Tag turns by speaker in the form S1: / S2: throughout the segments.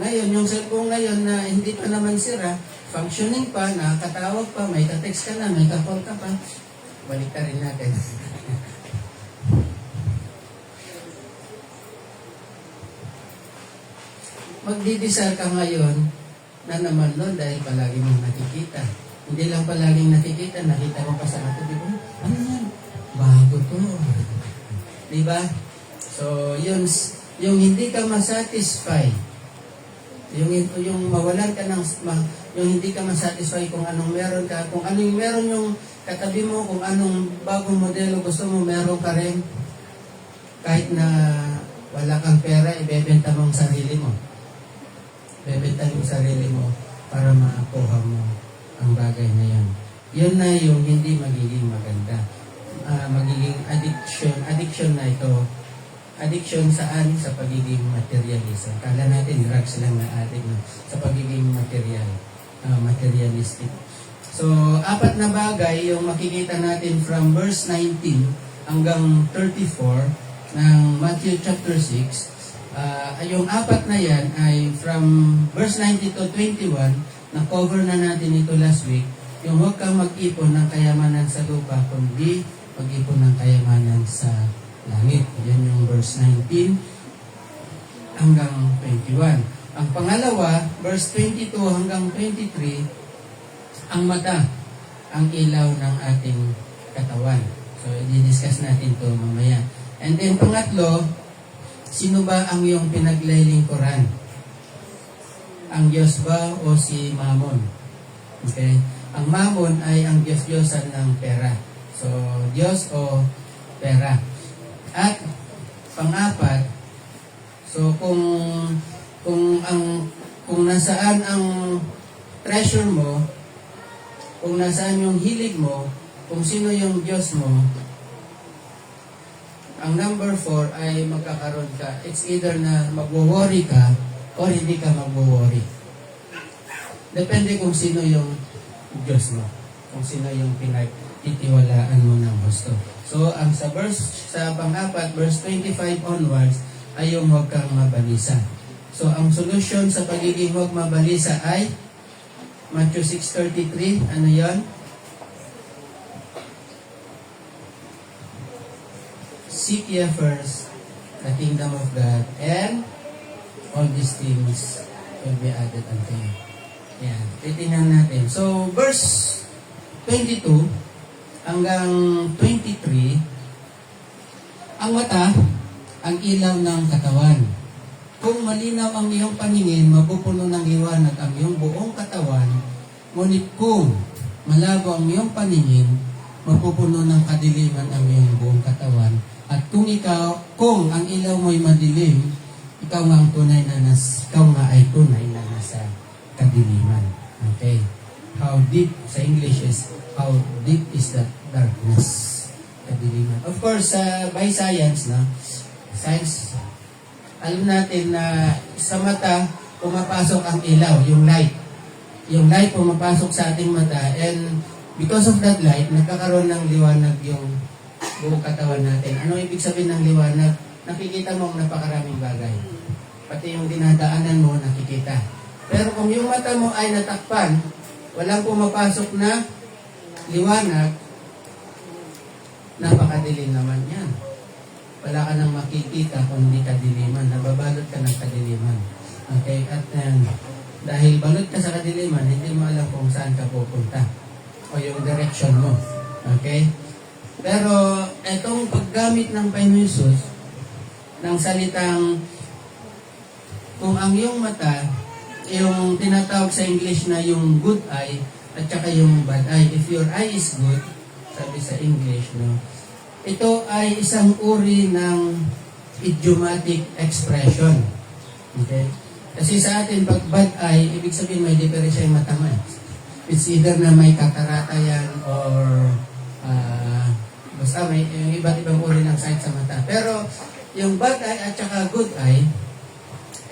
S1: Ngayon, yung cellphone ngayon na hindi pa naman sira, functioning pa, nakakatawag pa, may ka-text ka na, may ka-call ka pa, balik ka rin natin. Magdidesire ka ngayon na naman nun dahil palagi mong nakikita. Hindi lang palaging nakikita, nakita mo pa sa ato, di ba? Ano yan? Bago to. Di ba? So, yung hindi ka masatisfy, yung mawalan ka ng, yung hindi ka masatisfy kung anong meron ka, kung anong meron yung katabi mo, kung anong bagong modelo gusto mo, meron ka rin. Kahit na wala kang pera, ibebenta mo ang sarili mo. Bebenta yung sarili mo para makuha mo ang bagay na yan. Yun na yung hindi magiging maganda. Magiging addiction na ito. Addiction saan? Sa pagiging materialism. Kala natin drugs lang na addict, no? Sa pagiging materialistic. So, 4 na bagay yung makikita natin from verse 19 hanggang 34 ng Matthew chapter 6. Yung 4 na yan ay from verse 19 to 21, na-cover na natin ito last week, yung huwag kang mag-ipon ng kayamanan sa lupa, kundi mag-ipon ng kayamanan sa langit. Yan yung verse 19 hanggang 21. Ang pangalawa, verse 22 hanggang 23, ang mata, ang ilaw ng ating katawan. So, i-discuss natin ito mamaya. And then, pangatlo, sino ba ang iyong pinaglilingkuran? Ang Diyos ba o si Mammon? Okay? Ang Mammon ay ang Diyos-Diyosan ng pera. So, Diyos o pera. At pang-apat, so kung nasaan ang treasure mo, kung nasaan yung hilig mo, kung sino yung Diyos mo, ang number 4 ay magkakaroon ka. It's either na magwo-worry ka or hindi ka magwo-worry. Depende kung sino yung Diyos mo. Kung sino yung pinagtitiwalaan mo ng gusto. So, ang sa pang-4, verse 25 onwards, ay yung huwag kang mabalisa. So, ang solution sa pagiging huwag mabalisa ay Matthew 6:33. Ano yan? Seek ye first the kingdom of God, and all these things will be added unto you. Yan. Titingnan natin. So, verse 22 hanggang 23, ang mata, ang ilaw ng katawan. Kung malinaw ang iyong paningin, mapupuno ng liwanag ang iyong buong katawan. Ngunit kung malabo ang iyong paningin, mapupuno ng kadiliman ang iyong buong katawan. At kung ang ilaw mo'y madilim, ikaw nga ay tunay na nasa kadiliman. Okay? How deep, sa English is, how deep is that darkness? Kadiliman. Of course, by science, no? Science, alam natin na sa mata, pumapasok ang ilaw, yung light. Yung light pumapasok sa ating mata, and because of that light, nagkakaroon ng liwanag yung buong katawan natin. Ano ibig sabihin ng liwanag? Nakikita mo ang napakaraming bagay. Pati yung dinadaanan mo, nakikita. Pero kung yung mata mo ay natakpan, walang pumapasok na liwanag, napakadilim naman yan. Wala ka nang makikita kung hindi kadiliman. Nababalot ka ng kadiliman. Okay? At dahil balot ka sa kadiliman, hindi mo alam kung saan ka pupunta o yung direction mo. Okay? Pero itong paggamit ng Panginoon Jesus ng salitang kung ang iyong mata, yung tinatawag sa English na yung good eye at saka yung bad eye. If your eye is good, sabi sa English, no? Ito ay isang uri ng idiomatic expression. Okay? Kasi sa atin, pag bad eye, ibig sabihin may diferensya yung mata mo. It's either na may katarata yan or basta may iba't ibang uri ng sight sa mata. Pero yung bad eye at saka good eye,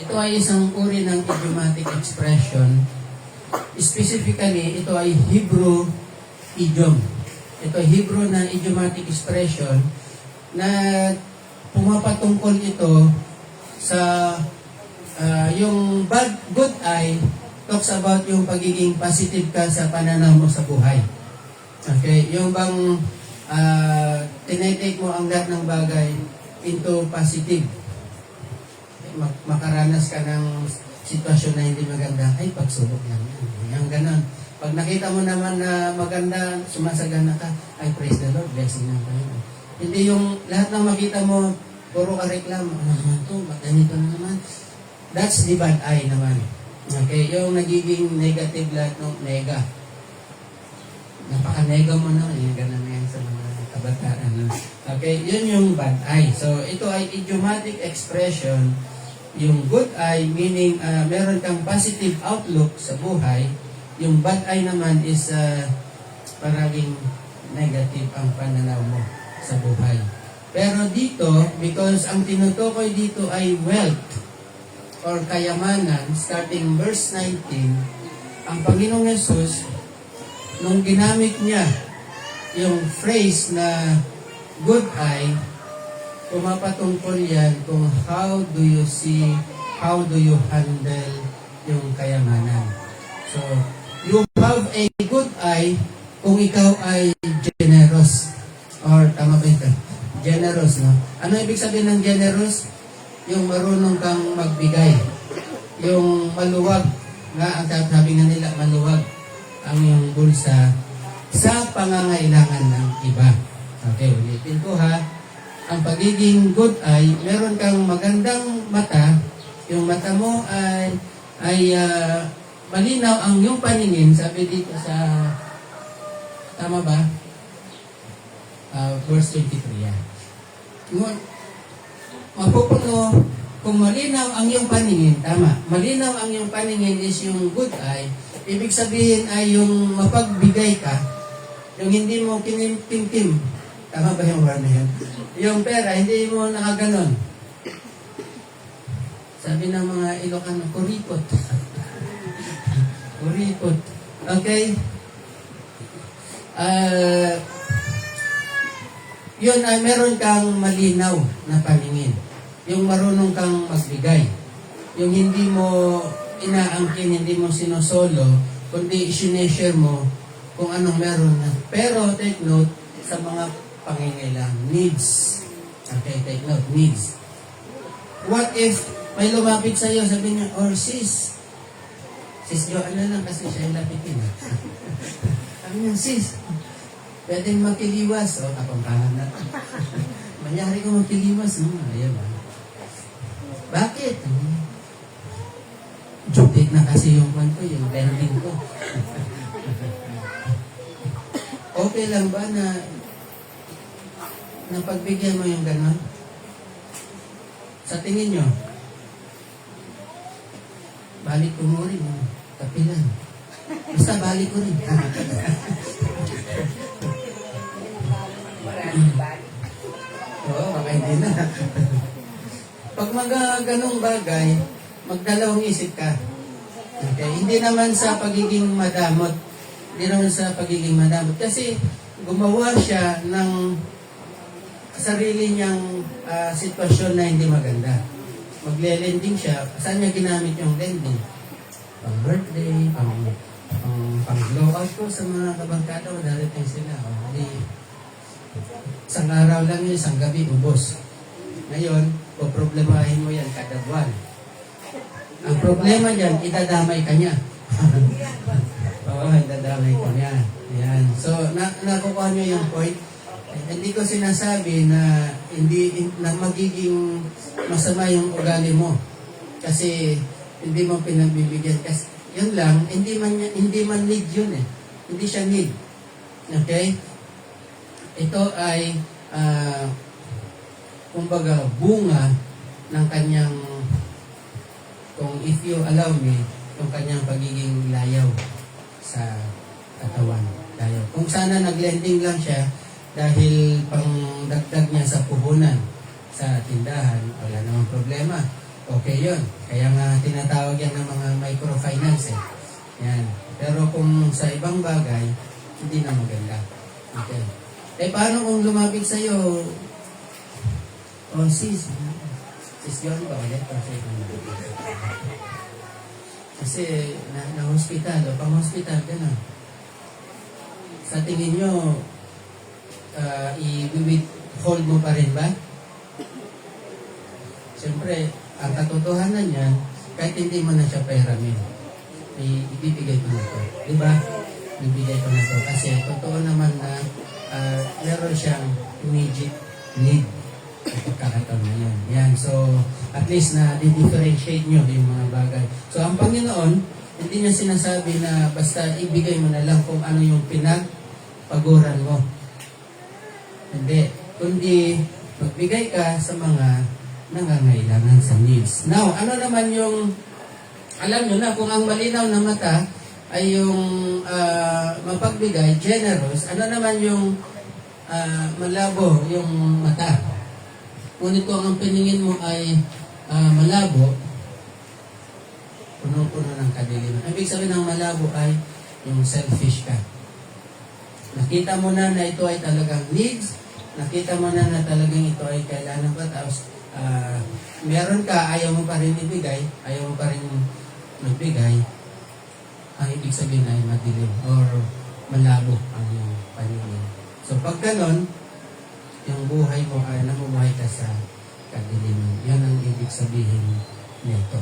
S1: ito ay isang uri ng idiomatic expression. Specifically, ito ay Hebrew idiom. Ito ay Hebrew na idiomatic expression na pumapatungkol ito sa yung good eye talks about yung pagiging positive ka sa pananaw mo sa buhay. Okay, yung bang tinetake mo ang lahat ng bagay into positive. Makaranas ka ng sitwasyon na hindi maganda, ay pagsubok lang yan. Yung ganon. Pag nakita mo naman na maganda, sumasagana ka, ay praise the Lord, blessing ng Panginoon. Hindi yung lahat ng makita mo, puro ka reklamo, ano naman to, ba't ganito na naman? That's the bad eye naman. Okay, yung nagiging negative lahat ng nega. Napaka-nega mo na, yung ganon na yan sa mga kabataan. No? Okay, yun yung bad eye. So, ito ay idiomatic expression. Yung good eye, meaning meron kang positive outlook sa buhay. Yung bad eye naman is paraging negative ang pananaw mo sa buhay. Pero dito, because ang tinutukoy dito ay wealth or kayamanan, starting verse 19, ang Panginoong Yesus, nung ginamit niya yung phrase na good eye, pumapatungkol yan kung how do you handle yung kayamanan. So, you have a good eye kung ikaw ay generous. Or, tama ba ito? Generous, no? Ano ibig sabihin ng generous? Yung marunong kang magbigay. Yung maluwag. Ang sabi nga nila, maluwag ang iyong bulsa sa pangangailangan ng iba. Okay, ulitin ko ha. Ang pagiging good eye, meron kang magandang mata. Yung mata mo ay malinaw ang iyong paningin. Sabi dito sa, tama ba? Verse 23 yan. Mapupuno, kung malinaw ang iyong paningin, tama, malinaw ang iyong paningin is yung good eye, ibig sabihin ay yung mapagbigay ka, yung hindi mo kinimtim-tim, tama ba yung word na yun? Yung pera, hindi mo nakaganon. Sabi ng mga Ilocano, kuripot. Kuripot. Okay? Yun ay meron kang malinaw na paningin. Yung marunong kang magbigay. Yung hindi mo inaangkin, hindi mo sinosolo, kundi isineshare mo kung anong meron na. Pero take note sa mga pangangailangan, needs. Okay, take note, needs. What if may lumapit sa iyo, sabi niya, or sis Joanna lang kasi siya yung lapitin. Sabi niya, sis, pwedeng magkiliwas. O, kapampangan na. Manyari ko magkiliwas. Ayan ba? Bakit? Jupit na kasi yung kwan ko, yung lending ko. Okay lang ba na pagbigyan mo yung gano'n? Sa tingin nyo, balik ko mo rin, kapilan. Basta balik ko rin. Oo, baka hindi na. Pag ganong bagay, magdalawang isip ka. Okay? Hindi naman sa pagiging madamot. Kasi gumawa siya ng sarili niyang sitwasyon na hindi maganda. Magle-lending siya. Saan niya ginamit yung lending? Pang birthday, pang blowout ko sa mga kabangkada, darating sila. Isang araw lang yun, isang gabi, ubos. Ngayon, problemahin mo yan kada buwan. Ang problema dyan, idadamay ka niya. Oo, idadamay ka niya. Yan. So, nakukuha niyo yung point. Hindi ko sinasabi na na magiging masama yung ugali mo. Kasi hindi mo pinagbibigyan. Kasi yun lang, hindi man need yun eh. Hindi siya need. Okay? Ito ay kumbaga bunga ng kanyang, kung if you allow me, yung kanyang pagiging layaw sa katawan. Layaw. Kung sana naglending lang siya dahil pang dagdag niya sa puhunan sa tindahan, wala namang problema. Okay yun. Kaya nga tinatawag yan ng mga microfinance eh. Yan. Pero kung sa ibang bagay, hindi na maganda. Okay. Paano kung lumapit sa'yo, sis Sisyon ba ulit? Kasi na-hospital o pang-hospital ka na. Sa tingin nyo, i-withhold mo pa rin ba? Siyempre, ang katotohanan niyan, kahit hindi mo na siya pairamin, ibibigay ko na to. Diba? Ibibigay ko na to. Kasi totoo naman na meron siyang immediate need sa pagkakataon na yun. Yan. So, at least na di-differentiate nyo yung mga bagay. So, ang Panginoon, hindi niya sinasabi na basta ibigay mo na lang kung ano yung pinagpaguran mo. Hindi. Kundi, magbigay ka sa mga nangangailangan sa needs. Now, ano naman yung, alam nyo na, kung ang malinaw na mata ay yung mapagbigay, generous, ano naman yung malabo yung mata? Ngunit kung ang piningin mo ay malabo, puno-puno ng kadiliman. Ibig sabihin ng malabo ay yung selfish ka. Nakita mo na ito ay talagang needs, nakita mo na talagang ito ay kailangan pa, tapos meron ka, ayaw mo pa rin ibigay, ayaw mo pa rin magbigay, ang ibig sabihin ay madilim or malabo ang iyong paningin. So pag ganon, yung buhay mo ay namumuhay ka sa kadiliman. Yan ang ibig sabihin nito.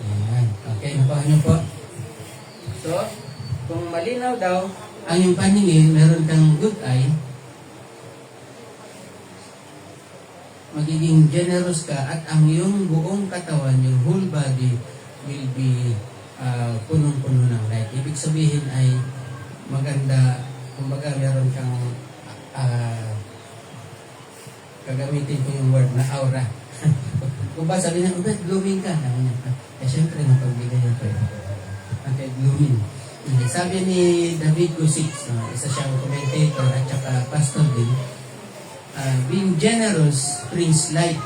S1: Ayan. Okay, napahan niyo po. So, kung malinaw daw ang iyong paningin, meron kang good eye, magiging generous ka at ang iyong buong katawan, yung whole body will be punong-puno ng light. Ibig sabihin ay maganda, kumbaga meron kang gagamitin ko yung word na aura. Kung ba sabi niya, blooming ka. Siyempre, napagbigay yung pwede. Okay, blooming. Sabi ni David Gusick, isa siyang commentator at saka pastor din, being generous brings light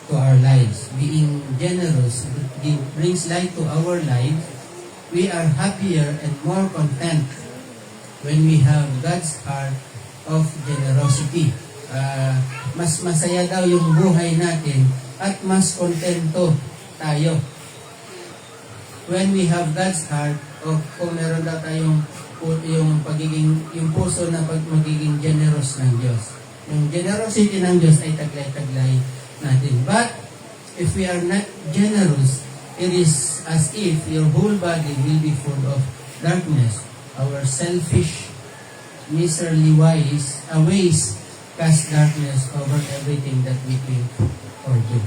S1: to our lives. Being generous brings light to our lives. We are happier and more content when we have God's heart of generosity. Mas masaya daw yung buhay natin at mas kontento tayo when we have God's heart of kung meron daw tayong yung puso na magiging generous ng Diyos. Yung generosity ng Diyos ay taglay-taglay natin. But, if we are not generous, it is as if your whole body will be full of darkness. Our selfish, miserly ways cast darkness over everything that we think or do.